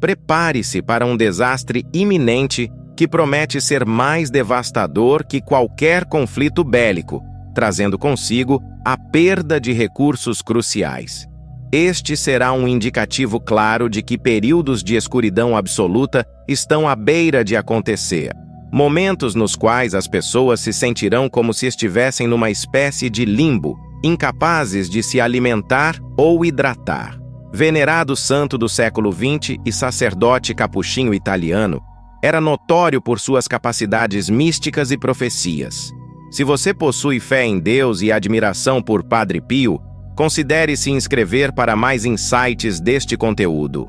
Prepare-se para um desastre iminente que promete ser mais devastador que qualquer conflito bélico, trazendo consigo a perda de recursos cruciais. Este será um indicativo claro de que períodos de escuridão absoluta estão à beira de acontecer. Momentos nos quais as pessoas se sentirão como se estivessem numa espécie de limbo, incapazes de se alimentar ou hidratar. Venerado santo do século XX e sacerdote capuchinho italiano, era notório por suas capacidades místicas e profecias. Se você possui fé em Deus e admiração por Padre Pio, considere se inscrever para mais insights deste conteúdo.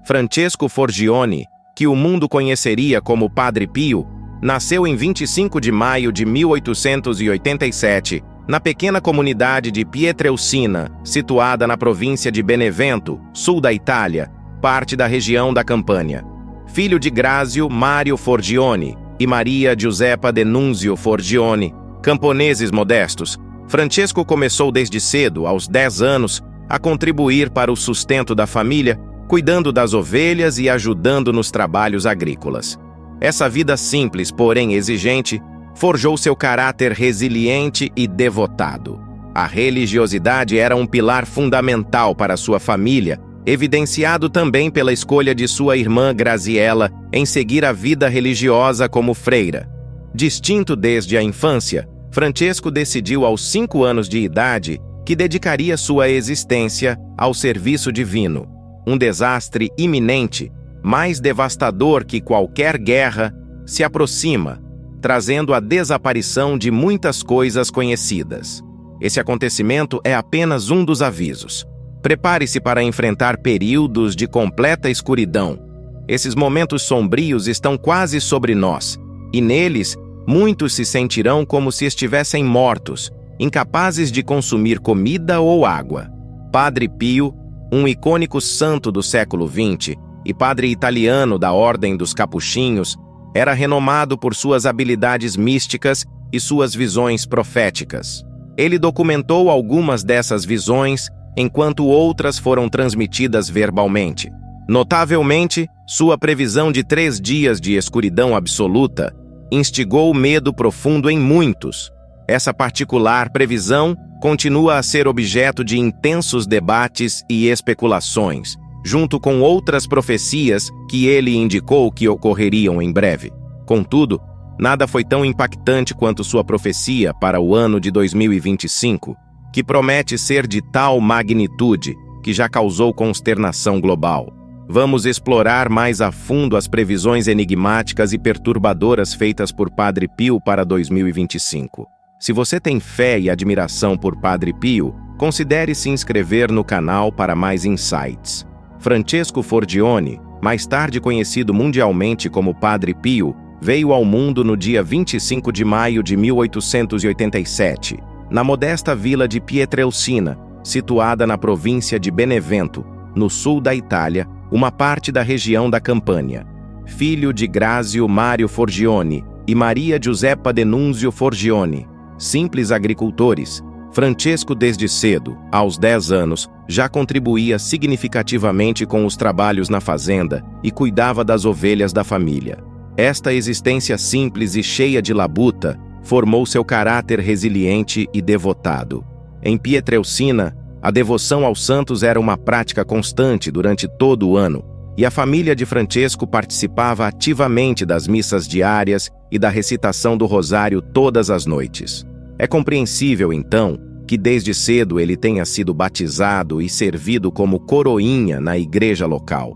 Francesco Forgione, que o mundo conheceria como Padre Pio, nasceu em 25 de maio de 1887, na pequena comunidade de Pietrelcina, situada na província de Benevento, sul da Itália, parte da região da Campânia. Filho de Grazio Mario Forgione e Maria Giuseppa Denunzio Forgione, camponeses modestos, Francesco começou desde cedo, aos 10 anos, a contribuir para o sustento da família, cuidando das ovelhas e ajudando nos trabalhos agrícolas. Essa vida simples, porém exigente, forjou seu caráter resiliente e devotado. A religiosidade era um pilar fundamental para sua família, evidenciado também pela escolha de sua irmã Graziella em seguir a vida religiosa como freira. Distinto desde a infância, Francesco decidiu aos 5 anos de idade que dedicaria sua existência ao serviço divino. Um desastre iminente, mais devastador que qualquer guerra, se aproxima, trazendo a desaparição de muitas coisas conhecidas. Esse acontecimento é apenas um dos avisos. Prepare-se para enfrentar períodos de completa escuridão. Esses momentos sombrios estão quase sobre nós, e neles, muitos se sentirão como se estivessem mortos, incapazes de consumir comida ou água. Padre Pio, um icônico santo do século XX e padre italiano da Ordem dos Capuchinhos, era renomado por suas habilidades místicas e suas visões proféticas. Ele documentou algumas dessas visões, enquanto outras foram transmitidas verbalmente. Notavelmente, sua previsão de 3 dias de escuridão absoluta instigou medo profundo em muitos. Essa particular previsão continua a ser objeto de intensos debates e especulações, junto com outras profecias que ele indicou que ocorreriam em breve. Contudo, nada foi tão impactante quanto sua profecia para o ano de 2025, que promete ser de tal magnitude que já causou consternação global. Vamos explorar mais a fundo as previsões enigmáticas e perturbadoras feitas por Padre Pio para 2025. Se você tem fé e admiração por Padre Pio, considere se inscrever no canal para mais insights. Francesco Forgione, mais tarde conhecido mundialmente como Padre Pio, veio ao mundo no dia 25 de maio de 1887, na modesta vila de Pietrelcina, situada na província de Benevento, no sul da Itália, uma parte da região da Campânia. Filho de Grazio Mario Forgione e Maria Giuseppa Denunzio Forgione, simples agricultores, Francesco desde cedo, aos 10 anos, já contribuía significativamente com os trabalhos na fazenda e cuidava das ovelhas da família. Esta existência simples e cheia de labuta formou seu caráter resiliente e devotado. Em Pietrelcina, a devoção aos santos era uma prática constante durante todo o ano, e a família de Francesco participava ativamente das missas diárias e da recitação do rosário todas as noites. É compreensível, então, que desde cedo ele tenha sido batizado e servido como coroinha na igreja local.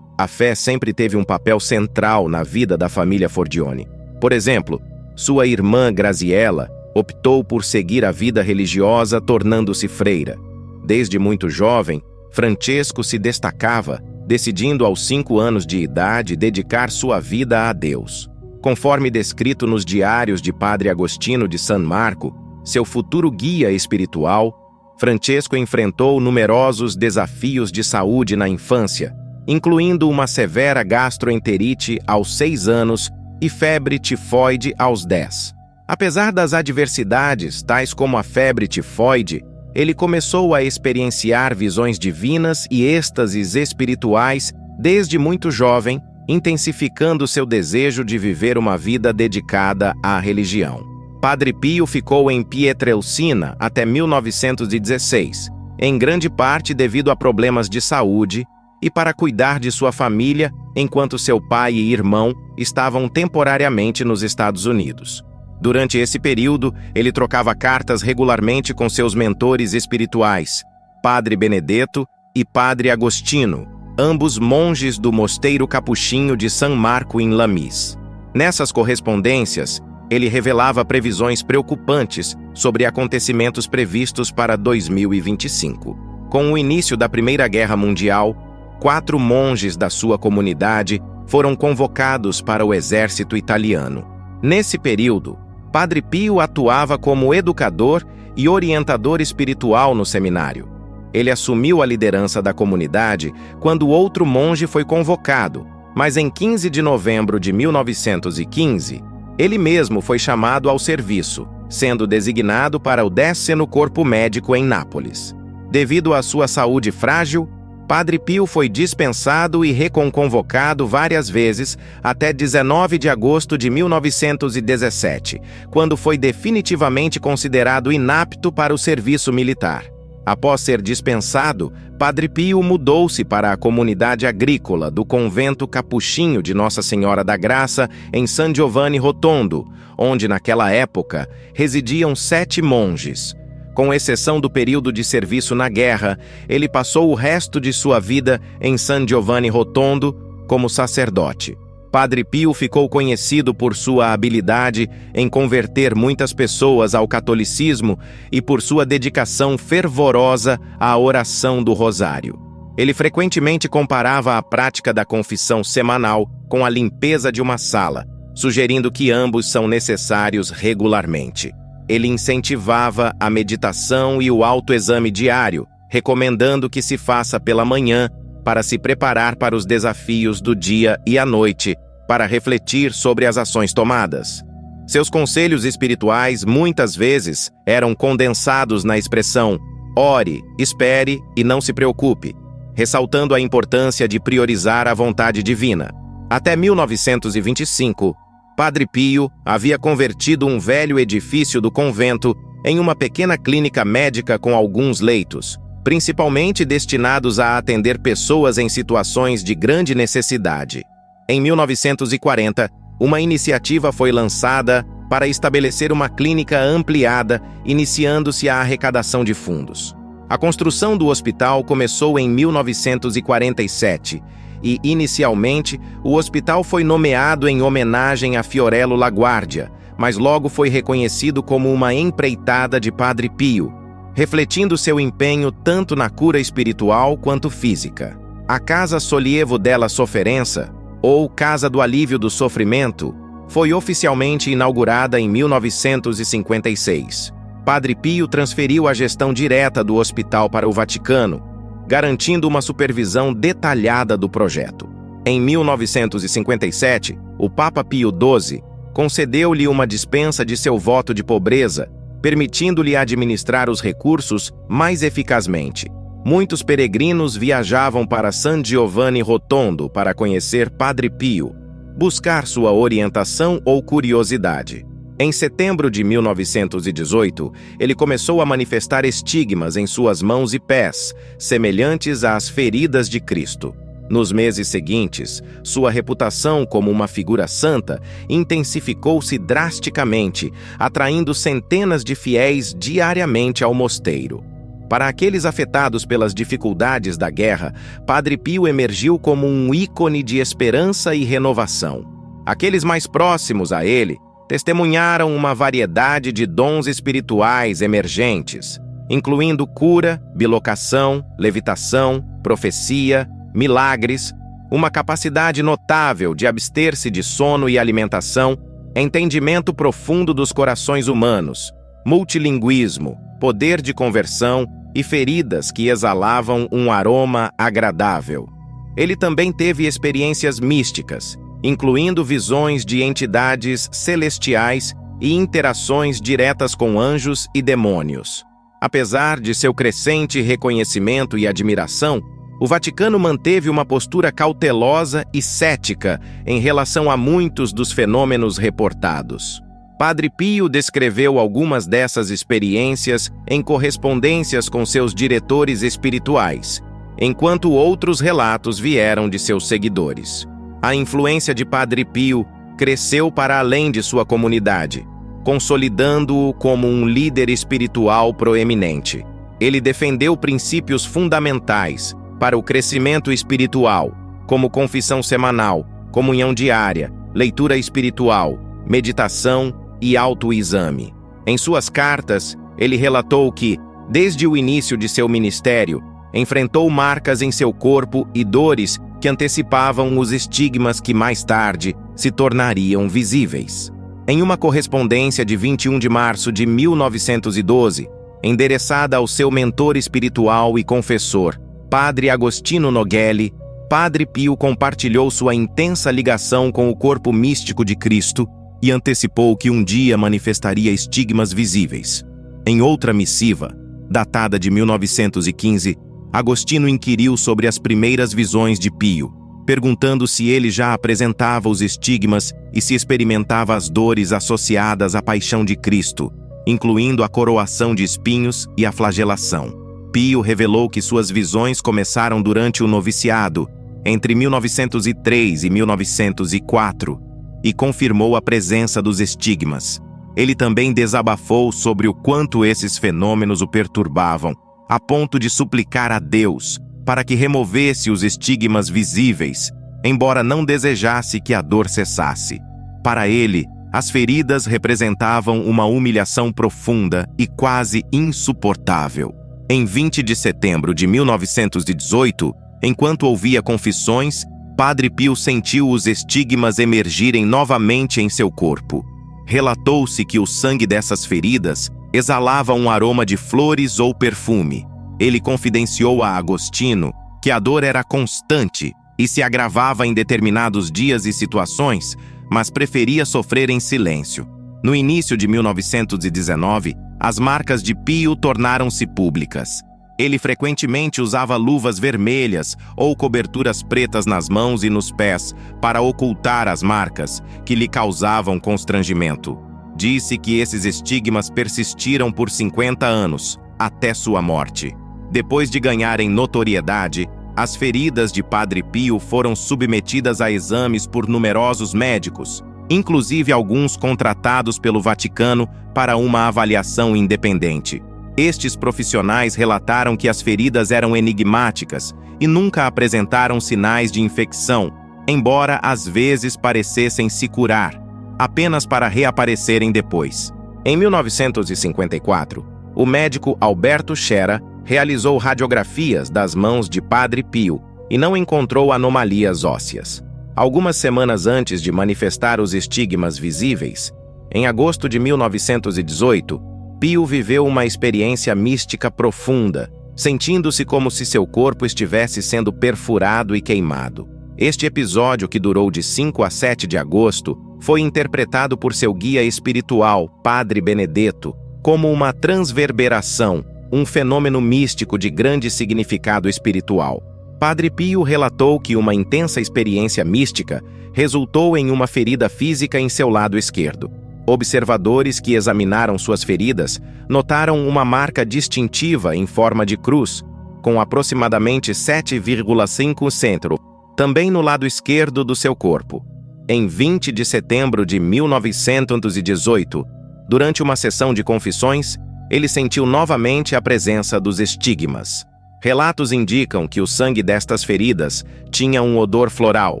A fé sempre teve um papel central na vida da família Forgione. Por exemplo, sua irmã Graziella optou por seguir a vida religiosa, tornando-se freira. Desde muito jovem, Francesco se destacava, decidindo aos 5 anos de idade dedicar sua vida a Deus. Conforme descrito nos diários de Padre Agostino de San Marco, seu futuro guia espiritual, Francesco enfrentou numerosos desafios de saúde na infância, incluindo uma severa gastroenterite aos 6 anos e febre tifoide aos 10. Apesar das adversidades, tais como a febre tifoide, ele começou a experienciar visões divinas e êxtases espirituais desde muito jovem, intensificando seu desejo de viver uma vida dedicada à religião. Padre Pio ficou em Pietrelcina até 1916, em grande parte devido a problemas de saúde e para cuidar de sua família enquanto seu pai e irmão estavam temporariamente nos Estados Unidos. Durante esse período, ele trocava cartas regularmente com seus mentores espirituais, Padre Benedetto e Padre Agostino, ambos monges do Mosteiro Capuchinho de San Marco em Lamis. Nessas correspondências, ele revelava previsões preocupantes sobre acontecimentos previstos para 2025. Com o início da Primeira Guerra Mundial, 4 monges da sua comunidade foram convocados para o exército italiano. Nesse período, Padre Pio atuava como educador e orientador espiritual no seminário. Ele assumiu a liderança da comunidade quando outro monge foi convocado, mas em 15 de novembro de 1915, ele mesmo foi chamado ao serviço, sendo designado para o 10º Corpo Médico em Nápoles. Devido à sua saúde frágil, Padre Pio foi dispensado e reconconvocado várias vezes até 19 de agosto de 1917, quando foi definitivamente considerado inapto para o serviço militar. Após ser dispensado, Padre Pio mudou-se para a comunidade agrícola do convento capuchinho de Nossa Senhora da Graça em San Giovanni Rotondo, onde naquela época residiam 7 monges. Com exceção do período de serviço na guerra, ele passou o resto de sua vida em San Giovanni Rotondo como sacerdote. Padre Pio ficou conhecido por sua habilidade em converter muitas pessoas ao catolicismo e por sua dedicação fervorosa à oração do rosário. Ele frequentemente comparava a prática da confissão semanal com a limpeza de uma sala, sugerindo que ambos são necessários regularmente. Ele incentivava a meditação e o autoexame diário, recomendando que se faça pela manhã para se preparar para os desafios do dia e à noite, para refletir sobre as ações tomadas. Seus conselhos espirituais muitas vezes eram condensados na expressão "ore, espere e não se preocupe", ressaltando a importância de priorizar a vontade divina. Até 1925, Padre Pio havia convertido um velho edifício do convento em uma pequena clínica médica com alguns leitos, principalmente destinados a atender pessoas em situações de grande necessidade. Em 1940, uma iniciativa foi lançada para estabelecer uma clínica ampliada, iniciando-se a arrecadação de fundos. A construção do hospital começou em 1947 e, inicialmente, o hospital foi nomeado em homenagem a Fiorello LaGuardia, mas logo foi reconhecido como uma empreitada de Padre Pio, refletindo seu empenho tanto na cura espiritual quanto física. A Casa Sollievo della Sofferenza, ou Casa do Alívio do Sofrimento, foi oficialmente inaugurada em 1956. Padre Pio transferiu a gestão direta do hospital para o Vaticano, garantindo uma supervisão detalhada do projeto. Em 1957, o Papa Pio XII concedeu-lhe uma dispensa de seu voto de pobreza, permitindo-lhe administrar os recursos mais eficazmente. Muitos peregrinos viajavam para San Giovanni Rotondo para conhecer Padre Pio, buscar sua orientação ou curiosidade. Em setembro de 1918, ele começou a manifestar estigmas em suas mãos e pés, semelhantes às feridas de Cristo. Nos meses seguintes, sua reputação como uma figura santa intensificou-se drasticamente, atraindo centenas de fiéis diariamente ao mosteiro. Para aqueles afetados pelas dificuldades da guerra, Padre Pio emergiu como um ícone de esperança e renovação. Aqueles mais próximos a ele testemunharam uma variedade de dons espirituais emergentes, incluindo cura, bilocação, levitação, profecia, milagres, uma capacidade notável de abster-se de sono e alimentação, entendimento profundo dos corações humanos, multilinguismo, poder de conversão e feridas que exalavam um aroma agradável. Ele também teve experiências místicas, incluindo visões de entidades celestiais e interações diretas com anjos e demônios. Apesar de seu crescente reconhecimento e admiração, O Vaticano manteve uma postura cautelosa e cética em relação a muitos dos fenômenos reportados. Padre Pio descreveu algumas dessas experiências em correspondências com seus diretores espirituais, enquanto outros relatos vieram de seus seguidores. A influência de Padre Pio cresceu para além de sua comunidade, consolidando-o como um líder espiritual proeminente. Ele defendeu princípios fundamentais para o crescimento espiritual, como confissão semanal, comunhão diária, leitura espiritual, meditação e autoexame. Em suas cartas, ele relatou que, desde o início de seu ministério, enfrentou marcas em seu corpo e dores que antecipavam os estigmas que mais tarde se tornariam visíveis. Em uma correspondência de 21 de março de 1912, endereçada ao seu mentor espiritual e confessor, Padre Agostino Noghelli, Padre Pio compartilhou sua intensa ligação com o corpo místico de Cristo e antecipou que um dia manifestaria estigmas visíveis. Em outra missiva, datada de 1915, Agostino inquiriu sobre as primeiras visões de Pio, perguntando se ele já apresentava os estigmas e se experimentava as dores associadas à paixão de Cristo, incluindo a coroação de espinhos e a flagelação. Pio revelou que suas visões começaram durante o noviciado, entre 1903 e 1904, e confirmou a presença dos estigmas. Ele também desabafou sobre o quanto esses fenômenos o perturbavam, a ponto de suplicar a Deus para que removesse os estigmas visíveis, embora não desejasse que a dor cessasse. Para ele, as feridas representavam uma humilhação profunda e quase insuportável. Em 20 de setembro de 1918, enquanto ouvia confissões, Padre Pio sentiu os estigmas emergirem novamente em seu corpo. Relatou-se que o sangue dessas feridas exalava um aroma de flores ou perfume. Ele confidenciou a Agostino que a dor era constante e se agravava em determinados dias e situações, mas preferia sofrer em silêncio. No início de 1919, as marcas de Pio tornaram-se públicas. Ele frequentemente usava luvas vermelhas ou coberturas pretas nas mãos e nos pés para ocultar as marcas que lhe causavam constrangimento. Disse que esses estigmas persistiram por 50 anos, até sua morte. Depois de ganharem notoriedade, as feridas de Padre Pio foram submetidas a exames por numerosos médicos, inclusive alguns contratados pelo Vaticano para uma avaliação independente. Estes profissionais relataram que as feridas eram enigmáticas e nunca apresentaram sinais de infecção, embora às vezes parecessem se curar, apenas para reaparecerem depois. Em 1954, o médico Alberto Schera realizou radiografias das mãos de Padre Pio e não encontrou anomalias ósseas. Algumas semanas antes de manifestar os estigmas visíveis, em agosto de 1918, Pio viveu uma experiência mística profunda, sentindo-se como se seu corpo estivesse sendo perfurado e queimado. Este episódio, que durou de 5 a 7 de agosto, foi interpretado por seu guia espiritual, Padre Benedetto, como uma transverberação, um fenômeno místico de grande significado espiritual. Padre Pio relatou que uma intensa experiência mística resultou em uma ferida física em seu lado esquerdo. Observadores que examinaram suas feridas notaram uma marca distintiva em forma de cruz, com aproximadamente 7,5 cm, também no lado esquerdo do seu corpo. Em 20 de setembro de 1918, durante uma sessão de confissões, ele sentiu novamente a presença dos estigmas. Relatos indicam que o sangue destas feridas tinha um odor floral.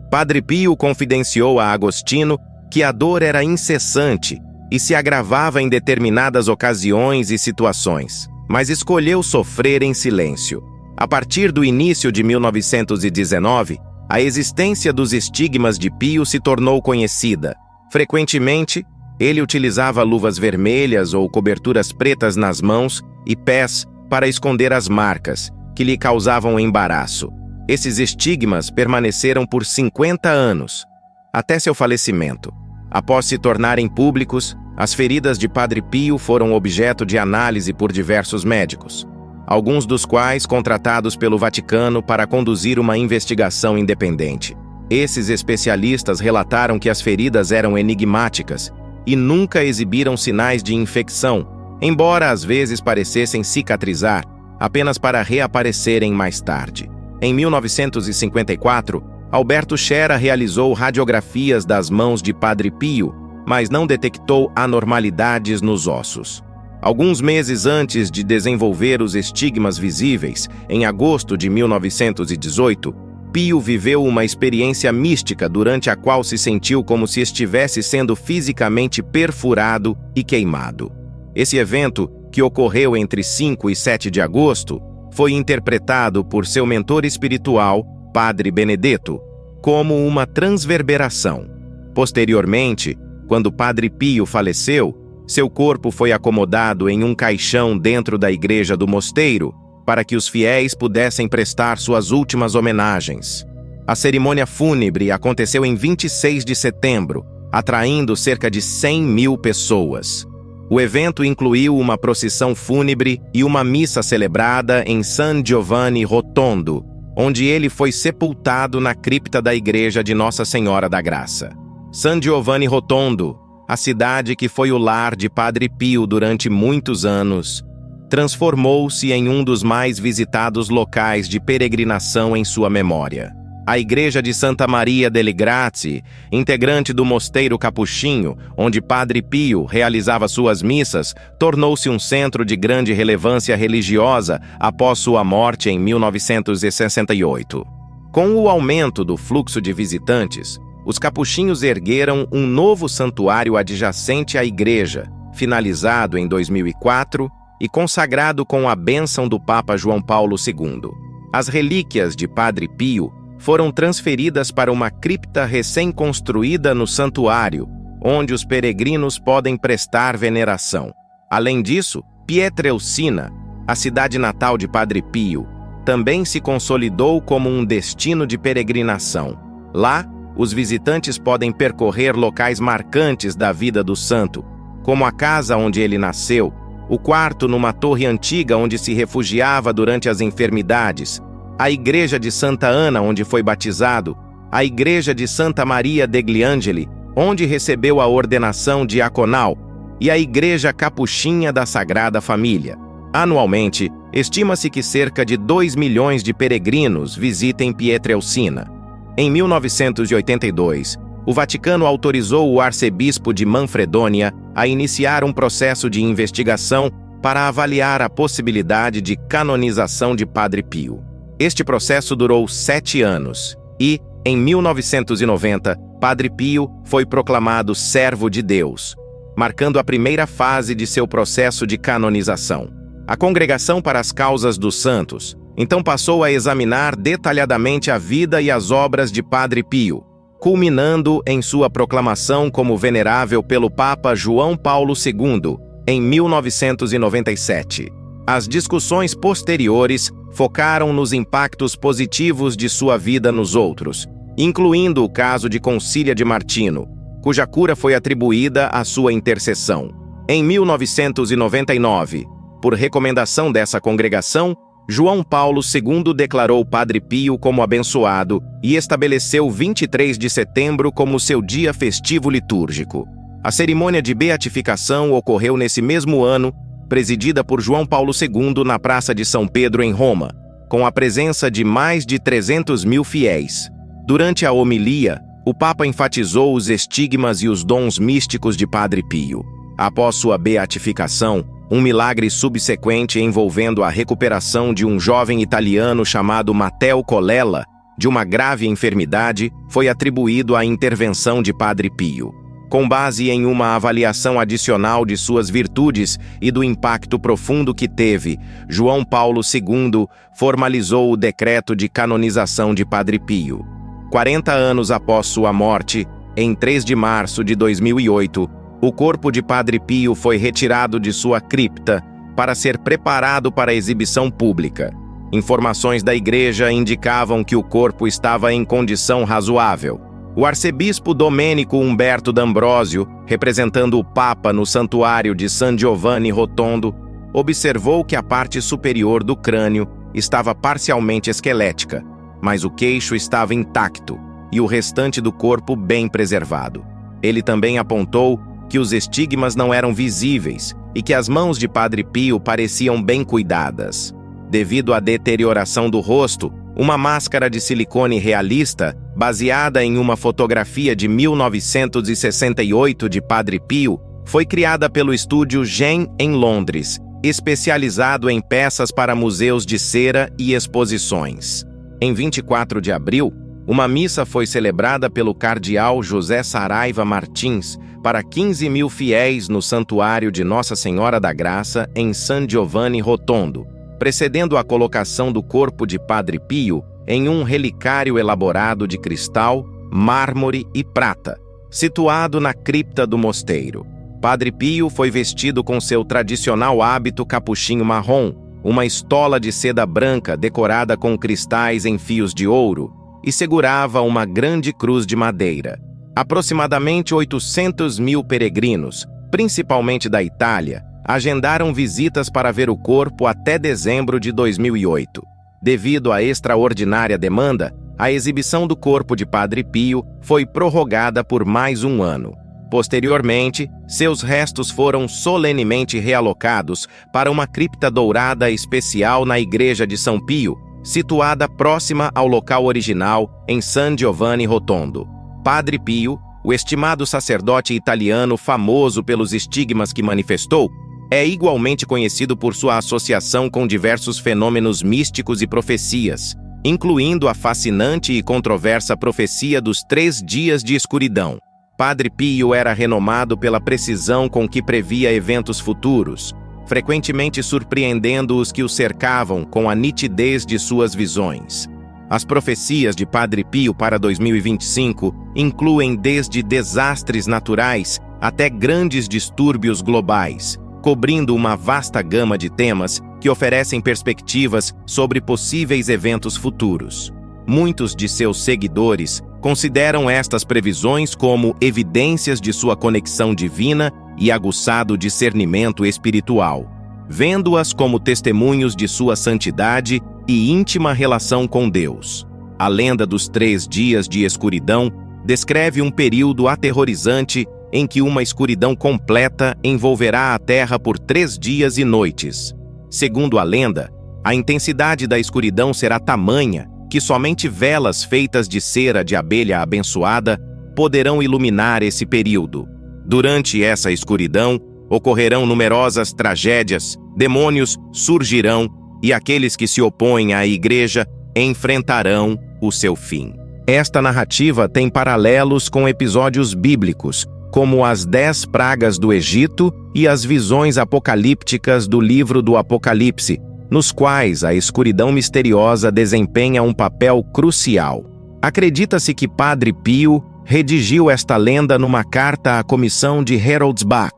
Padre Pio confidenciou a Agostino que a dor era incessante e se agravava em determinadas ocasiões e situações, mas escolheu sofrer em silêncio. A partir do início de 1919, a existência dos estigmas de Pio se tornou conhecida. Frequentemente, ele utilizava luvas vermelhas ou coberturas pretas nas mãos e pés para esconder as marcas, que lhe causavam embaraço. Esses estigmas permaneceram por 50 anos, até seu falecimento. Após se tornarem públicos, as feridas de Padre Pio foram objeto de análise por diversos médicos. alguns dos quais contratados pelo Vaticano para conduzir uma investigação independente. Esses especialistas relataram que as feridas eram enigmáticas e nunca exibiram sinais de infecção, embora às vezes parecessem cicatrizar, apenas para reaparecerem mais tarde. Em 1954, Alberto Schera realizou radiografias das mãos de Padre Pio, mas não detectou anormalidades nos ossos. Alguns meses antes de desenvolver os estigmas visíveis, em agosto de 1918, Pio viveu uma experiência mística durante a qual se sentiu como se estivesse sendo fisicamente perfurado e queimado. Esse evento, que ocorreu entre 5 e 7 de agosto, foi interpretado por seu mentor espiritual, Padre Benedetto, como uma transverberação. Posteriormente, quando Padre Pio faleceu, seu corpo foi acomodado em um caixão dentro da igreja do mosteiro para que os fiéis pudessem prestar suas últimas homenagens. A cerimônia fúnebre aconteceu em 26 de setembro, atraindo cerca de 100.000 pessoas. O evento incluiu uma procissão fúnebre e uma missa celebrada em San Giovanni Rotondo, onde ele foi sepultado na cripta da igreja de Nossa Senhora da Graça. San Giovanni Rotondo, a cidade que foi o lar de Padre Pio durante muitos anos, transformou-se em um dos mais visitados locais de peregrinação em sua memória. A igreja de Santa Maria delle Grazie, integrante do mosteiro capuchinho, onde Padre Pio realizava suas missas, tornou-se um centro de grande relevância religiosa após sua morte em 1968. Com o aumento do fluxo de visitantes, os capuchinhos ergueram um novo santuário adjacente à igreja, finalizado em 2004 e consagrado com a bênção do Papa João Paulo II. As relíquias de Padre Pio foram transferidas para uma cripta recém-construída no santuário, onde os peregrinos podem prestar veneração. Além disso, Pietrelcina, a cidade natal de Padre Pio, também se consolidou como um destino de peregrinação. Lá, os visitantes podem percorrer locais marcantes da vida do santo, como a casa onde ele nasceu, o quarto numa torre antiga onde se refugiava durante as enfermidades, a igreja de Santa Ana, onde foi batizado, a igreja de Santa Maria degli Angeli, onde recebeu a ordenação diaconal, e a igreja capuchinha da Sagrada Família. Anualmente, estima-se que cerca de 2 milhões de peregrinos visitem Pietrelcina. Em 1982, o Vaticano autorizou o arcebispo de Manfredonia a iniciar um processo de investigação para avaliar a possibilidade de canonização de Padre Pio. Este processo durou 7 anos e, em 1990, Padre Pio foi proclamado servo de Deus, marcando a primeira fase de seu processo de canonização. A Congregação para as Causas dos Santos então passou a examinar detalhadamente a vida e as obras de Padre Pio, culminando em sua proclamação como venerável pelo Papa João Paulo II, em 1997. As discussões posteriores focaram nos impactos positivos de sua vida nos outros, incluindo o caso de Concília de Martino, cuja cura foi atribuída à sua intercessão. Em 1999, por recomendação dessa congregação, João Paulo II declarou Padre Pio como abençoado e estabeleceu 23 de setembro como seu dia festivo litúrgico. A cerimônia de beatificação ocorreu nesse mesmo ano, presidida por João Paulo II na Praça de São Pedro, em Roma, com a presença de mais de 300.000 fiéis. Durante a homilia, o Papa enfatizou os estigmas e os dons místicos de Padre Pio. Após sua beatificação, um milagre subsequente envolvendo a recuperação de um jovem italiano chamado Matteo Colella de uma grave enfermidade foi atribuído à intervenção de Padre Pio. Com base em uma avaliação adicional de suas virtudes e do impacto profundo que teve, João Paulo II formalizou o decreto de canonização de Padre Pio. 40 anos após sua morte, em 3 de março de 2008, o corpo de Padre Pio foi retirado de sua cripta para ser preparado para exibição pública. Informações da igreja indicavam que o corpo estava em condição razoável. O arcebispo Domênico Umberto D'Ambrosio, representando o Papa no santuário de San Giovanni Rotondo, observou que a parte superior do crânio estava parcialmente esquelética, mas o queixo estava intacto e o restante do corpo bem preservado. Ele também apontou que os estigmas não eram visíveis e que as mãos de Padre Pio pareciam bem cuidadas. Devido à deterioração do rosto, uma máscara de silicone realista, baseada em uma fotografia de 1968 de Padre Pio, foi criada pelo estúdio Gen em Londres, especializado em peças para museus de cera e exposições. Em 24 de abril, uma missa foi celebrada pelo cardeal José Saraiva Martins para 15.000 fiéis no Santuário de Nossa Senhora da Graça em San Giovanni Rotondo, precedendo a colocação do corpo de Padre Pio em um relicário elaborado de cristal, mármore e prata, situado na cripta do mosteiro. Padre Pio foi vestido com seu tradicional hábito capuchinho marrom, uma estola de seda branca decorada com cristais em fios de ouro, e segurava uma grande cruz de madeira. Aproximadamente 800.000 peregrinos, principalmente da Itália, agendaram visitas para ver o corpo até dezembro de 2008. Devido à extraordinária demanda, a exibição do corpo de Padre Pio foi prorrogada por mais um ano. Posteriormente, seus restos foram solenemente realocados para uma cripta dourada especial na Igreja de São Pio, situada próxima ao local original em San Giovanni Rotondo. Padre Pio, o estimado sacerdote italiano famoso pelos estigmas que manifestou, é igualmente conhecido por sua associação com diversos fenômenos místicos e profecias, incluindo a fascinante e controversa profecia dos 3 dias de escuridão. Padre Pio era renomado pela precisão com que previa eventos futuros, frequentemente surpreendendo os que o cercavam com a nitidez de suas visões. As profecias de Padre Pio para 2025 incluem desde desastres naturais até grandes distúrbios globais, cobrindo uma vasta gama de temas que oferecem perspectivas sobre possíveis eventos futuros. Muitos de seus seguidores consideram estas previsões como evidências de sua conexão divina e aguçado discernimento espiritual, vendo-as como testemunhos de sua santidade e íntima relação com Deus. A lenda dos 3 dias de escuridão descreve um período aterrorizante em que uma escuridão completa envolverá a Terra por 3 dias e noites. Segundo a lenda, a intensidade da escuridão será tamanha que somente velas feitas de cera de abelha abençoada poderão iluminar esse período. Durante essa escuridão, ocorrerão numerosas tragédias, demônios surgirão e aqueles que se opõem à Igreja enfrentarão o seu fim. Esta narrativa tem paralelos com episódios bíblicos, como as 10 pragas do Egito e as visões apocalípticas do livro do Apocalipse, nos quais a escuridão misteriosa desempenha um papel crucial. Acredita-se que Padre Pio redigiu esta lenda numa carta à comissão de Heroldsbach,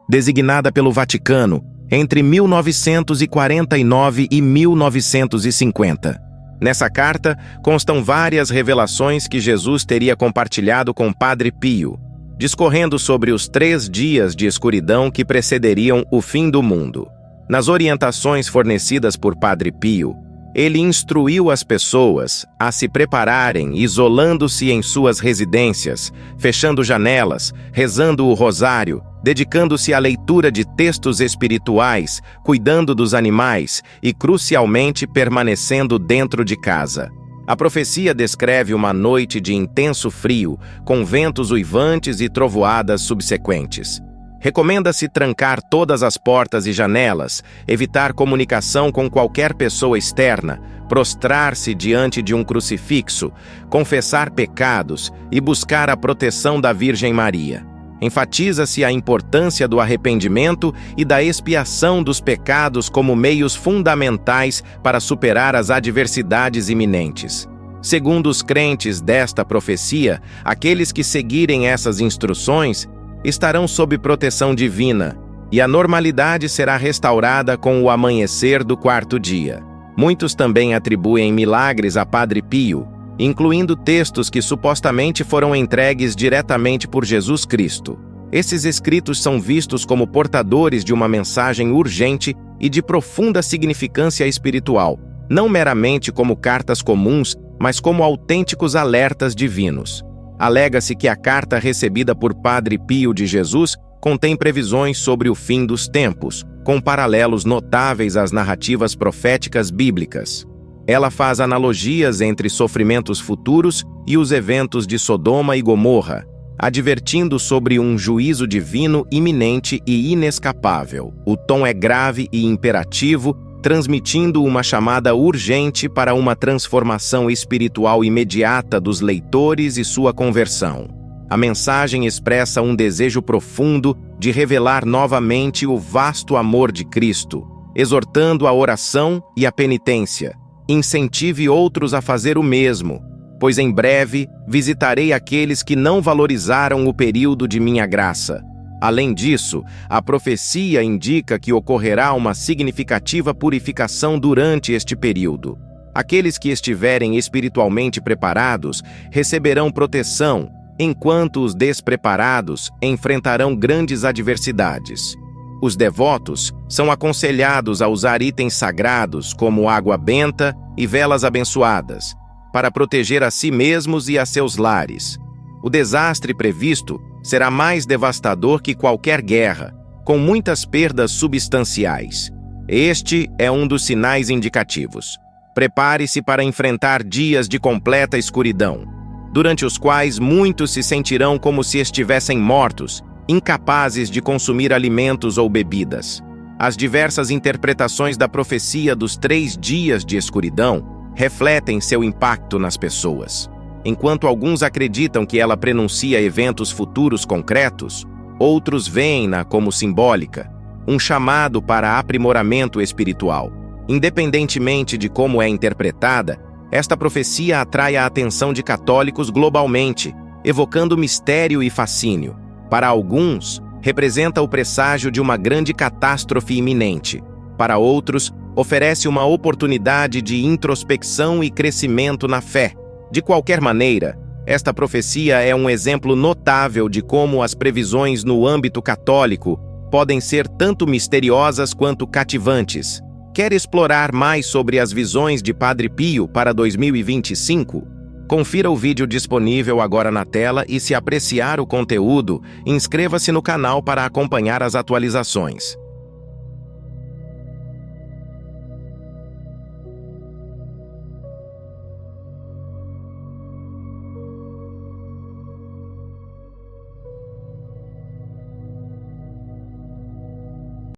designada pelo Vaticano, entre 1949 e 1950. Nessa carta, constam várias revelações que Jesus teria compartilhado com Padre Pio, discorrendo sobre os 3 dias de escuridão que precederiam o fim do mundo. Nas orientações fornecidas por Padre Pio, ele instruiu as pessoas a se prepararem isolando-se em suas residências, fechando janelas, rezando o rosário, dedicando-se à leitura de textos espirituais, cuidando dos animais e, crucialmente, permanecendo dentro de casa. A profecia descreve uma noite de intenso frio, com ventos uivantes e trovoadas subsequentes. Recomenda-se trancar todas as portas e janelas, evitar comunicação com qualquer pessoa externa, prostrar-se diante de um crucifixo, confessar pecados e buscar a proteção da Virgem Maria. Enfatiza-se a importância do arrependimento e da expiação dos pecados como meios fundamentais para superar as adversidades iminentes. Segundo os crentes desta profecia, aqueles que seguirem essas instruções estarão sob proteção divina, e a normalidade será restaurada com o amanhecer do 4º dia. Muitos também atribuem milagres a Padre Pio, incluindo textos que supostamente foram entregues diretamente por Jesus Cristo. Esses escritos são vistos como portadores de uma mensagem urgente e de profunda significância espiritual, não meramente como cartas comuns, mas como autênticos alertas divinos. Alega-se que a carta recebida por Padre Pio de Jesus contém previsões sobre o fim dos tempos, com paralelos notáveis às narrativas proféticas bíblicas. Ela faz analogias entre sofrimentos futuros e os eventos de Sodoma e Gomorra, advertindo sobre um juízo divino iminente e inescapável. O tom é grave e imperativo, transmitindo uma chamada urgente para uma transformação espiritual imediata dos leitores e sua conversão. A mensagem expressa um desejo profundo de revelar novamente o vasto amor de Cristo, exortando a oração e a penitência. Incentive outros a fazer o mesmo, pois em breve visitarei aqueles que não valorizaram o período de minha graça. Além disso, a profecia indica que ocorrerá uma significativa purificação durante este período. Aqueles que estiverem espiritualmente preparados receberão proteção, enquanto os despreparados enfrentarão grandes adversidades. Os devotos são aconselhados a usar itens sagrados como água benta e velas abençoadas, para proteger a si mesmos e a seus lares. O desastre previsto será mais devastador que qualquer guerra, com muitas perdas substanciais. Este é um dos sinais indicativos. Prepare-se para enfrentar dias de completa escuridão, durante os quais muitos se sentirão como se estivessem mortos, incapazes de consumir alimentos ou bebidas. As diversas interpretações da profecia dos 3 dias de escuridão refletem seu impacto nas pessoas. Enquanto alguns acreditam que ela prenuncia eventos futuros concretos, outros veem-na como simbólica, um chamado para aprimoramento espiritual. Independentemente de como é interpretada, esta profecia atrai a atenção de católicos globalmente, evocando mistério e fascínio. Para alguns, representa o presságio de uma grande catástrofe iminente. Para outros, oferece uma oportunidade de introspecção e crescimento na fé. De qualquer maneira, esta profecia é um exemplo notável de como as previsões no âmbito católico podem ser tanto misteriosas quanto cativantes. Quer explorar mais sobre as visões de Padre Pio para 2025? Confira o vídeo disponível agora na tela e, se apreciar o conteúdo, inscreva-se no canal para acompanhar as atualizações.